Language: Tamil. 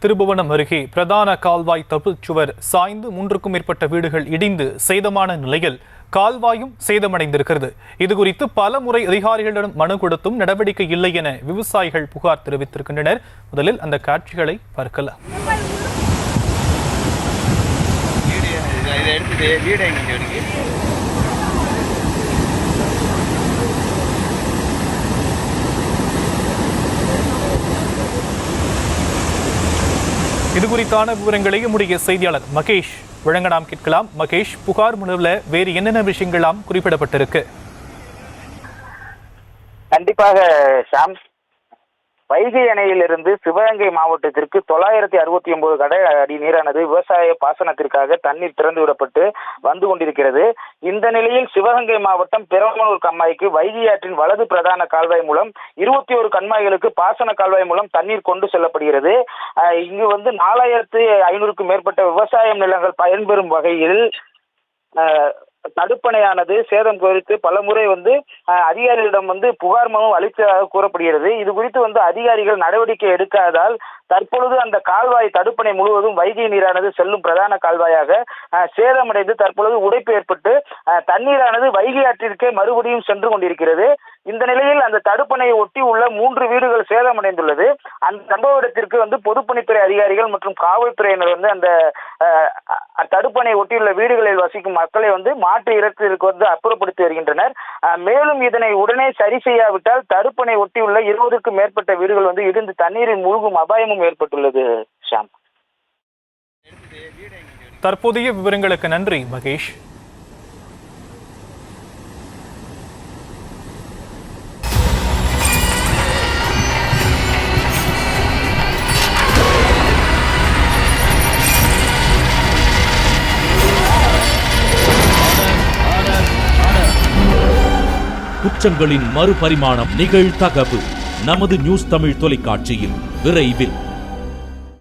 திருபுவனம் அருகே பிரதான கால்வாய் தப்புச்சுவர் சாய்ந்து 3க்கும் மேற்பட்ட வீடுகள் இடிந்து சேதமான நிலையில் கால்வாயும் சேதமடைந்திருக்கிறது. இதுகுறித்து பல முறை அதிகாரிகளிடம் மனு கொடுத்தும் நடவடிக்கை இல்லை என விவசாயிகள் புகார் தெரிவித்திருக்கின்றனர். முதலில் அந்த காட்சிகளை பார்க்கலாம். இது குறித்தான விவரங்களை நம்முடைய செய்தியாளர் மகேஷ் வழங்க நாம் கேட்கலாம். மகேஷ், புகார் மனுவில் வேறு என்னென்ன விஷயங்களாம் குறிப்பிடப்பட்டிருக்கு? கண்டிப்பாக ஷாம், வைகை அணையிலிருந்து சிவகங்கை மாவட்டத்திற்கு 969 கடை அடி நீரானது விவசாய பாசனத்திற்காக தண்ணீர் திறந்து விடப்பட்டு வந்து கொண்டிருக்கிறது. இந்த நிலையில் சிவகங்கை மாவட்டம் பெரம்பலூர் கண்மாய்க்கு வைகை ஆற்றின் வலது பிரதான கால்வாய் மூலம் 21 கண்மாய்களுக்கு பாசன கால்வாய் மூலம் தண்ணீர் கொண்டு செல்லப்படுகிறது. இங்கு 4500க்கும் மேற்பட்ட விவசாய நிலங்கள் பயன்பெறும் வகையில் தடுப்பணையானது சேதம் குறித்து பலமுறை அதிகாரிகளிடம் புகார் மனு அளித்ததாக கூறப்படுகிறது. இது குறித்து அதிகாரிகள் நடவடிக்கை எடுக்காததால் தற்பொழுது அந்த கால்வாய் தடுப்பணை முழுவதும் வைகை நீரானது செல்லும் பிரதான கால்வாயாக சேதமடைந்து தற்பொழுது உடைப்பு ஏற்பட்டு தண்ணீரானது வைகை ஆற்றிற்கே மறுபடியும் சென்று கொண்டிருக்கிறது. இந்த நிலையில் அந்த தடுப்பணையை ஒட்டி உள்ள 3 வீடுகள் சேதமடைந்துள்ளது. அந்த சம்பவ இடத்திற்கு பொதுப்பணித்துறை அதிகாரிகள் மற்றும் காவல்துறையினர் அந்த தடுப்பணை ஒட்டியுள்ள வீடுகளில் வசிக்கும் மக்களை மாற்று இடத்திற்கு அப்புறப்படுத்தி வருகின்றனர். மேலும் இதனை உடனே சரி செய்யாவிட்டால் தடுப்பணை ஒட்டியுள்ள 20க்கும் மேற்பட்ட வீடுகள் இடிந்து தண்ணீரில் மூழ்கும் அபாயமும் ஏற்பட்டுள்ளது. ஷாம், தற்போதைய விவரங்களுக்கு நன்றி மகேஷ். குற்றங்களின் மறுபரிமாணம் நிகழ்தகவு நமது நியூஸ் தமிழ் தொலைக்காட்சியில் விரைவில்.